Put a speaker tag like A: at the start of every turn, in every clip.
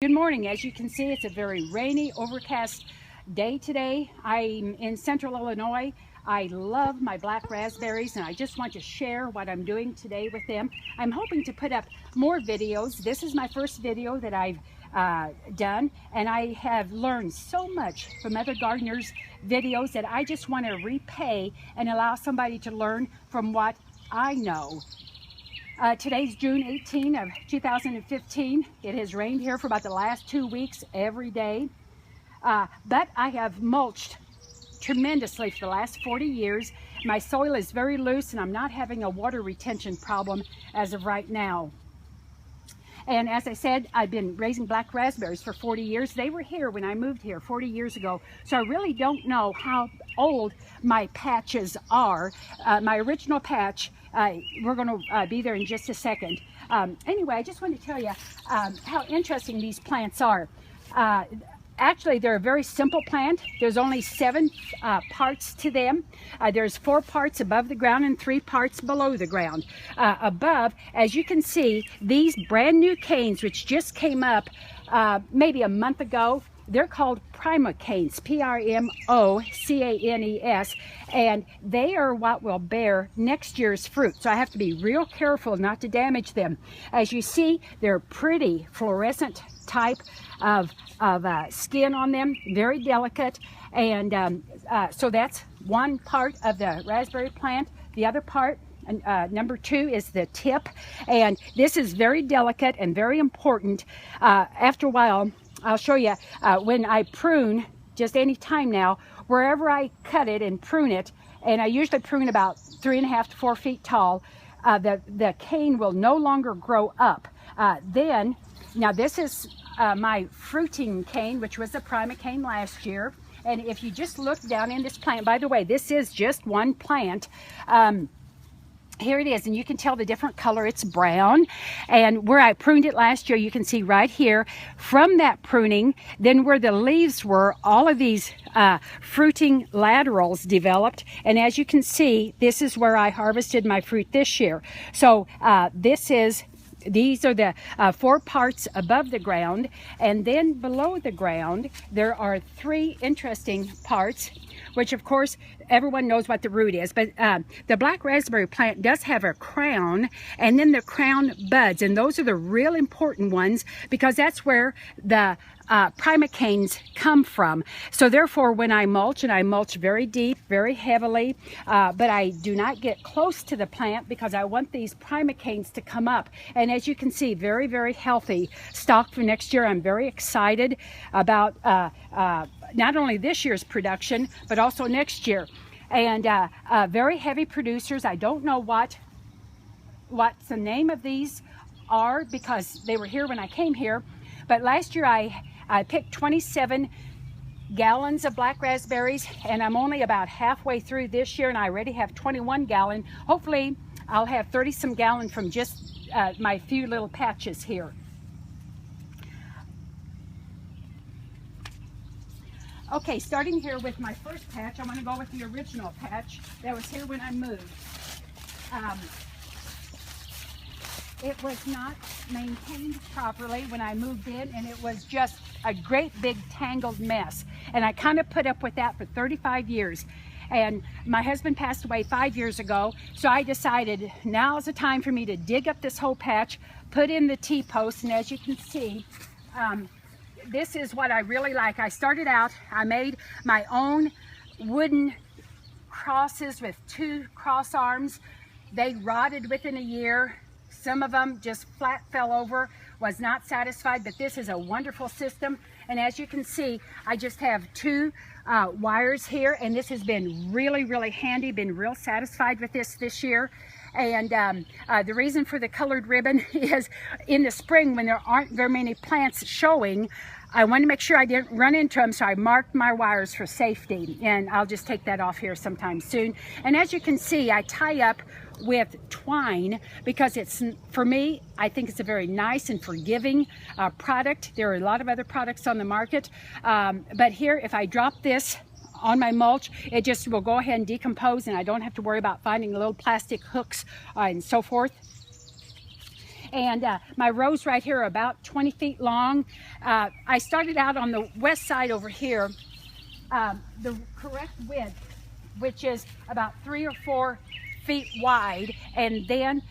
A: Good morning. As you can see, it's a very rainy, overcast day today. I'm in central Illinois. I love my black raspberries and I just want to share what I'm doing today with them. I'm hoping to put up more videos. This is my first video that I've done, and I have learned so much from other gardeners' videos that I just want to repay and allow somebody to learn from what I know. Today's June 18 of 2015. It has rained here for about the last 2 weeks every day. But I have mulched tremendously for the last 40 years. My soil is very loose and I'm not having a water retention problem as of right now. And as I said, I've been raising black raspberries for 40 years. They were here when I moved here 40 years ago. So I really don't know how old my patches are. My original patch, we're going to be there in just a second. Anyway, I just want to tell you how interesting these plants are. Actually, they're a very simple plant. There's only 7 parts to them. There's 4 parts above the ground and 3 parts below the ground. Above, as you can see, these brand new canes, which just came up maybe a month ago, they're called prima canes, P-R-M-O-C-A-N-E-S, and they are what will bear next year's fruit. So I have to be real careful not to damage them. As you see, they're pretty fluorescent type of skin on them, very delicate, and so that's one part of the raspberry plant. The other part, number 2, is the tip, and this is very delicate and very important. After a while, I'll show you when I prune, just any time now, wherever I cut it and prune it, and I usually prune about 3.5 to 4 feet tall, the cane will no longer grow up. Now this is my fruiting cane, which was a prima cane last year. And if you just look down in this plant, by the way, this is just one plant. Here it is, and you can tell the different color. It's brown, and where I pruned it last year, you can see right here from that pruning, then where the leaves were, all of these fruiting laterals developed, and as you can see, this is where I harvested my fruit this year. So these are the 4 parts above the ground, and then below the ground there are 3 interesting parts, which of course everyone knows what the root is, but the black raspberry plant does have a crown, and then the crown buds, and those are the real important ones because that's where the prima canes come from. So therefore, when I mulch, and I mulch very deep, very heavily, but I do not get close to the plant because I want these prima canes to come up. And as you can see, very, very healthy stock for next year. I'm very excited about not only this year's production, but also next year. And very heavy producers. I don't know what's the name of these are because they were here when I came here. But last year I picked 27 gallons of black raspberries, and I'm only about halfway through this year, and I already have 21 gallon. Hopefully I'll have 30 some gallon from just my few little patches here. Okay, starting here with my first patch, I'm going to go with the original patch that was here when I moved. It was not maintained properly when I moved in, and it was just a great big tangled mess. And I kind of put up with that for 35 years. And my husband passed away 5 years ago, so I decided now's the time for me to dig up this whole patch, put in the T-posts, and as you can see, this is what I really like. I started out, I made my own wooden crosses with 2 cross arms. They rotted within a year. Some of them just flat fell over, was not satisfied, but this is a wonderful system. And as you can see, I just have 2 wires here, and this has been really, really handy, been real satisfied with this year. And the reason for the colored ribbon is in the spring when there aren't very many plants showing, I wanted to make sure I didn't run into them, so I marked my wires for safety, and I'll just take that off here sometime soon. And as you can see, I tie up with twine because it's, for me, I think it's a very nice and forgiving product. There are a lot of other products on the market, but here, if I drop this on my mulch, it just will go ahead and decompose, and I don't have to worry about finding little plastic hooks and so forth. And my rows right here are about 20 feet long. I started out on the west side over here, the correct width, which is about 3 or 4 feet wide. And then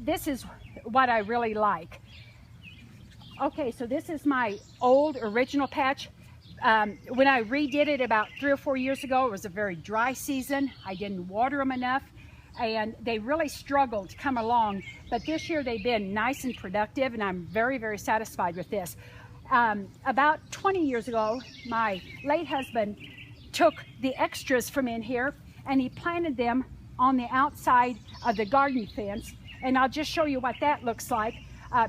A: this is what I really like. Okay, so this is my old original patch. When I redid it about 3 or 4 years ago, it was a very dry season. I didn't water them enough, and they really struggled to come along. But this year they've been nice and productive, and I'm very, very satisfied with this. About 20 years ago, my late husband took the extras from in here and he planted them on the outside of the garden fence. And I'll just show you what that looks like.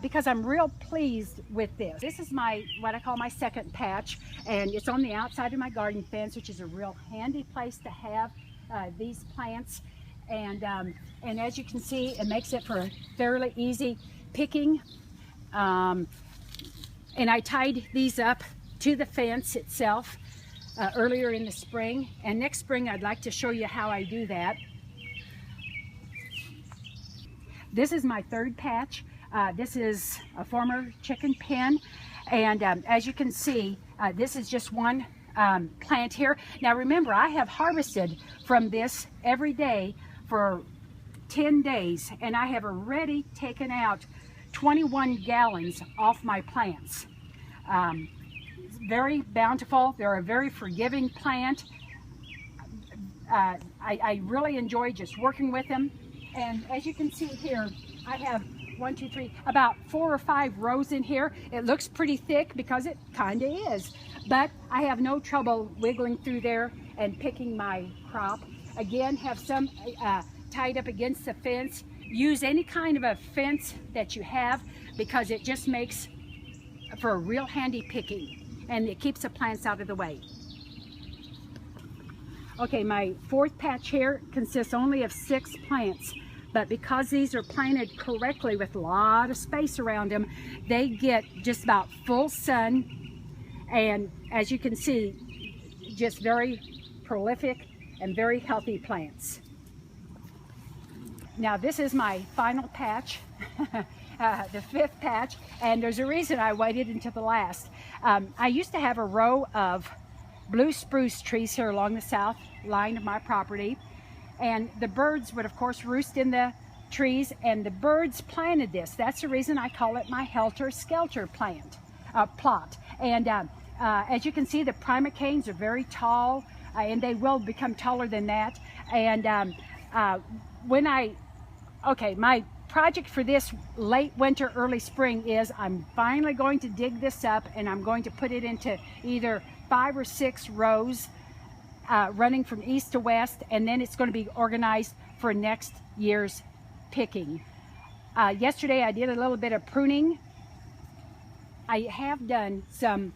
A: Because I'm real pleased with this. This is what I call my second patch, and it's on the outside of my garden fence, which is a real handy place to have these plants. And as you can see, it makes it for fairly easy picking. And I tied these up to the fence itself earlier in the spring. And next spring, I'd like to show you how I do that. This is my third patch. This is a former chicken pen, and as you can see, this is just one plant here. Now remember, I have harvested from this every day for 10 days, and I have already taken out 21 gallons off my plants. Very bountiful. They're a very forgiving plant. I really enjoy just working with them, and as you can see here, I have 1, 2, 3, about 4 or 5 rows in here. It looks pretty thick because it kind of is, but I have no trouble wiggling through there and picking my crop. Again, have some tied up against the fence. Use any kind of a fence that you have because it just makes for a real handy picking, and it keeps the plants out of the way. Okay, my fourth patch here consists only of 6 plants. But because these are planted correctly with a lot of space around them, they get just about full sun. And as you can see, just very prolific and very healthy plants. Now this is my final patch, the 5th patch, and there's a reason I waited until the last. I used to have a row of blue spruce trees here along the south line of my property. And the birds would, of course, roost in the trees, and the birds planted this. That's the reason I call it my helter-skelter plot. And as you can see, the primocanes are very tall, and they will become taller than that. And my project for this late winter, early spring is I'm finally going to dig this up, and I'm going to put it into either 5 or 6 rows running from east to west, and then it's going to be organized for next year's picking. Yesterday I did a little bit of pruning. I have done some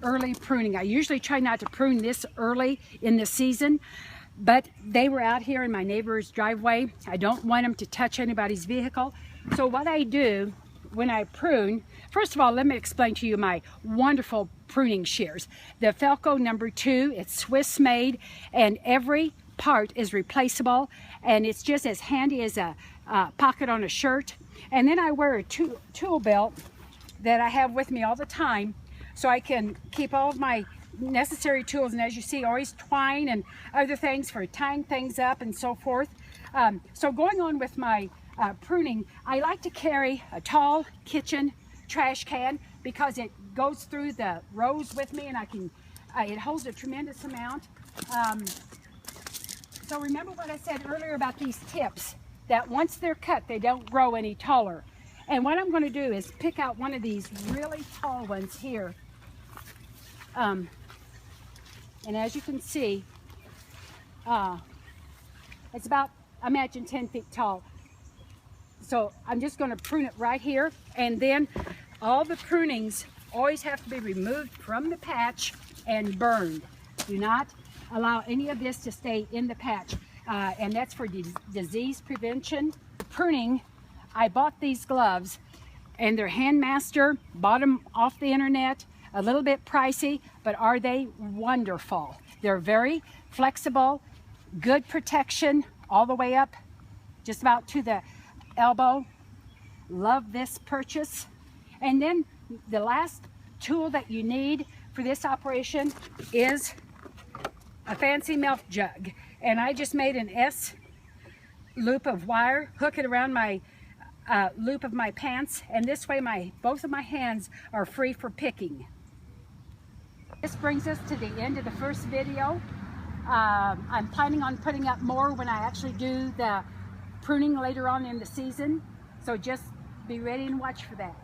A: early pruning. I usually try not to prune this early in the season, but they were out here in my neighbor's driveway. I don't want them to touch anybody's vehicle. So what I do when I prune, first of all, let me explain to you my wonderful pruning shears. The Felco number 2, it's Swiss made, and every part is replaceable, and it's just as handy as a pocket on a shirt. And then I wear a tool belt that I have with me all the time, so I can keep all of my necessary tools, and as you see, always twine and other things for tying things up and so forth. So going on with my pruning, I like to carry a tall kitchen trash can because it goes through the rows with me, and it holds a tremendous amount. So remember what I said earlier about these tips, that once they're cut, they don't grow any taller. And what I'm going to do is pick out one of these really tall ones here. And as you can see, it's about, imagine 10 feet tall. So I'm just going to prune it right here, and then all the prunings always have to be removed from the patch and burned. Do not allow any of this to stay in the patch, and that's for disease prevention. Pruning, I bought these gloves, and they're Handmaster, bought them off the internet, a little bit pricey, but are they wonderful? They're very flexible, good protection all the way up just about to the elbow, Love this purchase. And then the last tool that you need for this operation is a fancy milk jug. And I just made an S loop of wire, hook it around my loop of my pants, and this way both of my hands are free for picking. This brings us to the end of the first video. I'm planning on putting up more when I actually do the pruning later on in the season, so just be ready and watch for that.